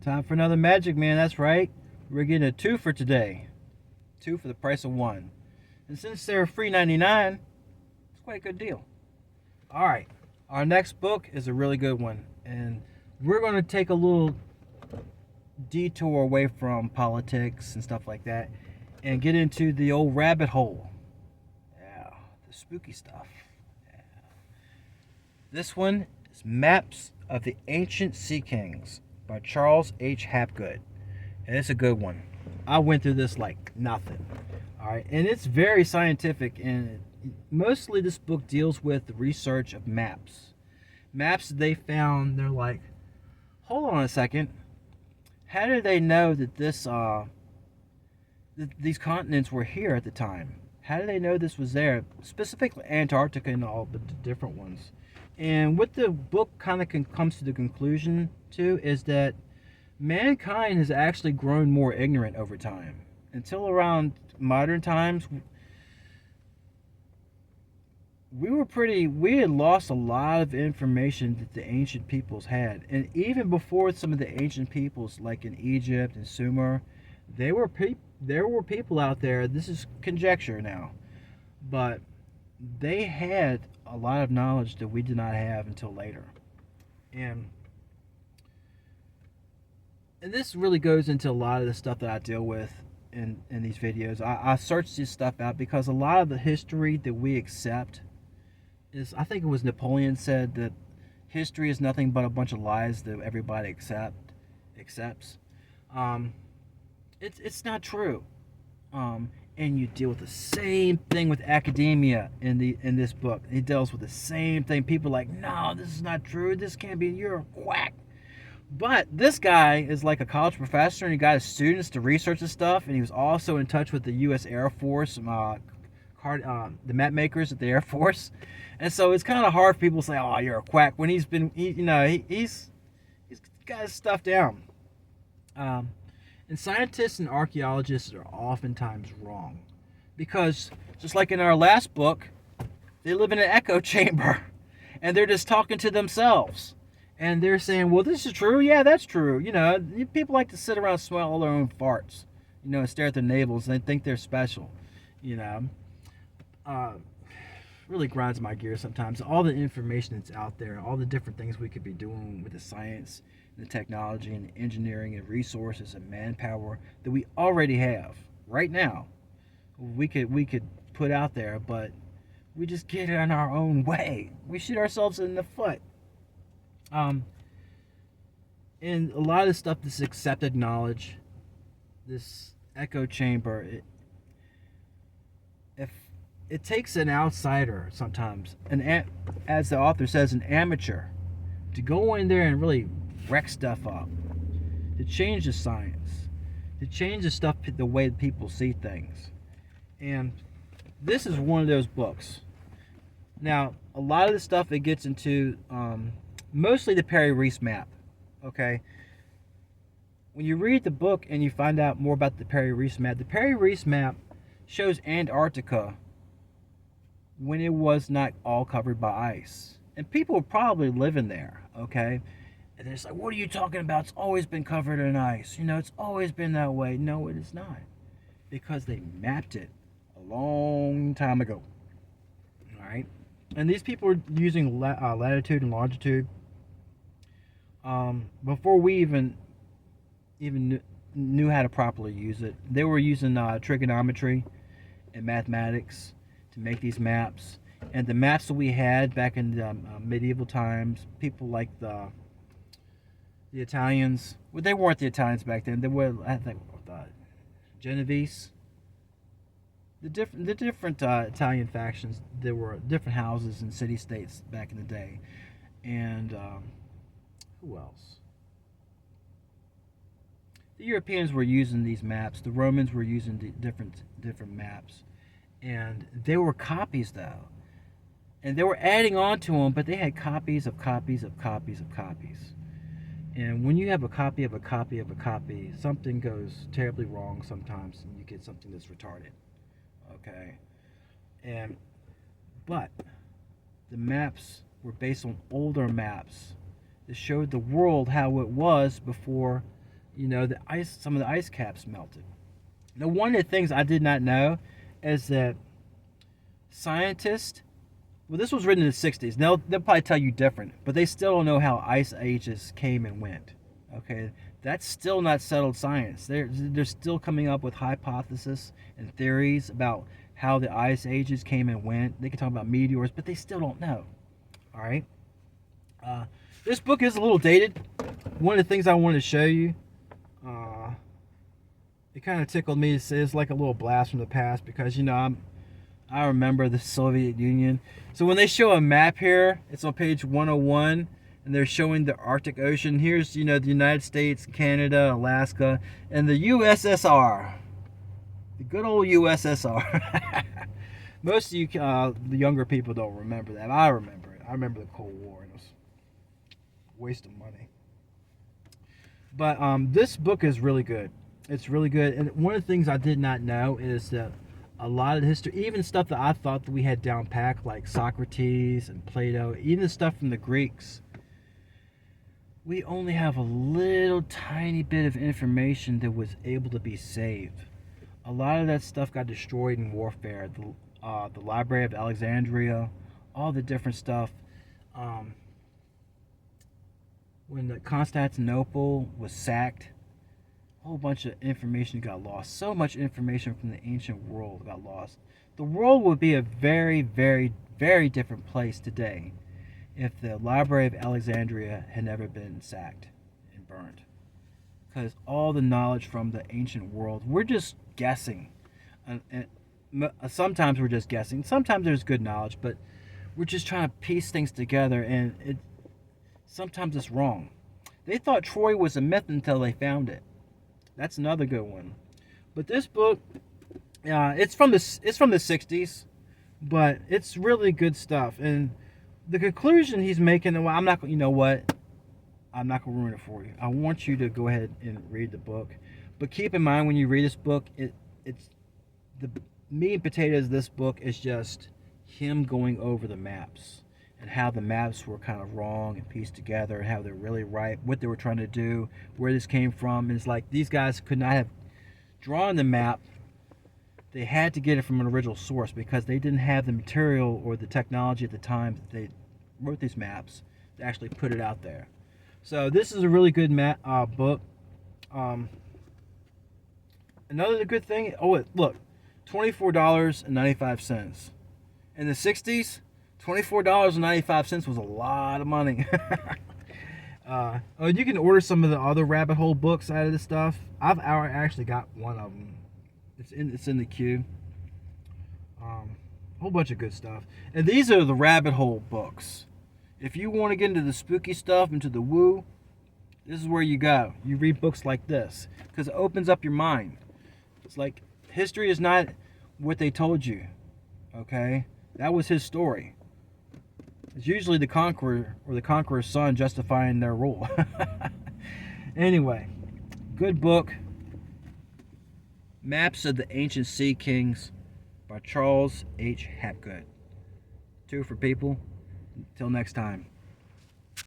Time for another Magic Man, that's right. We're getting a two for today. Two for the price of one. And since they're free 99, it's quite a good deal. Alright, our next book is a really good one. And we're going to take a little detour away from politics and stuff like that and get into the old rabbit hole. Yeah, the spooky stuff. Yeah. This one is Maps of the Ancient Sea Kings by Charles H. Hapgood. And it's a good one. I went through this like nothing. Alright, and it's very scientific, and mostly this book deals with the research of maps. Maps they found, they're like, hold on a second. How did they know that these continents were here at the time? How did they know this was there? Specifically Antarctica and all but the different ones. And what the book kind of comes to the conclusion to is that mankind has actually grown more ignorant over time. Until around modern times, we had lost a lot of information that the ancient peoples had. And even before some of the ancient peoples, like in Egypt and Sumer, there were people out there, this is conjecture now, but they had a lot of knowledge that we did not have until later. And this really goes into a lot of the stuff that I deal with in these videos. I search this stuff out because a lot of the history that we accept is, I think it was Napoleon said that history is nothing but a bunch of lies that everybody accepts. It's not true. And you deal with the same thing with academia in this book. He deals with the same thing. People are like, no, this is not true. This can't be. You're a quack. But this guy is like a college professor, and he got his students to research this stuff, and he was also in touch with the U.S. Air Force, the map makers at the Air Force. And so it's kind of hard for people to say, oh, you're a quack, when he's got his stuff down. And scientists and archaeologists are oftentimes wrong. Because, just like in our last book, they live in an echo chamber. And they're just talking to themselves. And they're saying, well, this is true. Yeah, that's true. People like to sit around and smell all their own farts. And stare at their navels. And they think they're special. Really grinds my gears sometimes. All the information that's out there. All the different things we could be doing with the science, the technology, and the engineering, and resources, and manpower that we already have right now. We could put out there, but we just get it in our own way. We shoot ourselves in the foot. And a lot of the stuff, this accepted knowledge, this echo chamber, if it takes an outsider sometimes, as the author says, an amateur, to go in there and really wreck stuff up, to change the science, to change the stuff, the way people see things. And this is one of those books. Now, a lot of the stuff it gets into, mostly the Perry Reese map, okay? When you read the book and you find out more about the Perry Reese map shows Antarctica when it was not all covered by ice. And people were probably living there, okay? And they're just like, what are you talking about? It's always been covered in ice. It's always been that way. No, it is not. Because they mapped it a long time ago. All right? And these people were using latitude and longitude before we even knew how to properly use it. They were using trigonometry and mathematics to make these maps. And the maps that we had back in the medieval times, people like the Italians, well, they weren't the Italians back then. They were, I think, Genovese. The different Italian factions. There were different houses and city-states back in the day. And who else? The Europeans were using these maps. The Romans were using different maps. And they were copies, though. And they were adding on to them, but they had copies of copies of copies of copies. And when you have a copy of a copy of a copy, something goes terribly wrong sometimes, and you get something that's retarded. Okay? But the maps were based on older maps that showed the world how it was before the ice, some of the ice caps melted. Now, one of the things I did not know is that scientists, well, this was written in the 60s. They'll probably tell you different, but they still don't know how ice ages came and went. Okay, that's still not settled science. They're still coming up with hypotheses and theories about how the ice ages came and went. They can talk about meteors, but they still don't know. All right. This book is a little dated. One of the things I wanted to show you, it kind of tickled me. It's like a little blast from the past because I remember the Soviet Union. So when they show a map here, it's on page 101, and they're showing the Arctic Ocean. Here's the United States, Canada, Alaska, and the USSR, the good old USSR. Most of you, the younger people, don't remember that. I remember it. I remember the Cold War. It was a waste of money. But this book is really good. It's really good. And one of the things I did not know is that a lot of the history, even stuff that I thought that we had down packed, like Socrates and Plato, even stuff from the Greeks, we only have a little tiny bit of information that was able to be saved. A lot of that stuff got destroyed in warfare. The Library of Alexandria, all the different stuff. When Constantinople was sacked, a whole bunch of information got lost. So much information from the ancient world got lost. The world would be a very, very, very different place today if the Library of Alexandria had never been sacked and burned. Because all the knowledge from the ancient world, we're just guessing. And sometimes we're just guessing. Sometimes there's good knowledge, but we're just trying to piece things together, and sometimes it's wrong. They thought Troy was a myth until they found it. That's another good one. But this book, it's from the 60s, but it's really good stuff. And the conclusion he's making, well, I'm not going to ruin it for you. I want you to go ahead and read the book. But keep in mind when you read this book, it's the meat and potatoes of this book is just him going over the maps and how the maps were kind of wrong and pieced together, and how they're really right, what they were trying to do, where this came from. And it's like these guys could not have drawn the map. They had to get it from an original source because they didn't have the material or the technology at the time that they wrote these maps to actually put it out there. So this is a really good book. Another good thing, look, $24.95. In the 60s, $24.95 was a lot of money. You can order some of the other rabbit hole books out of this stuff. I've actually got one of them. It's in the queue. A whole bunch of good stuff. And these are the rabbit hole books. If you want to get into the spooky stuff, into the woo, this is where you go. You read books like this because it opens up your mind. It's like history is not what they told you. Okay? That was his story. It's usually the conqueror or the conqueror's son justifying their rule. Anyway, good book. Maps of the Ancient Sea Kings by Charles H. Hapgood. 2 for people. Until next time.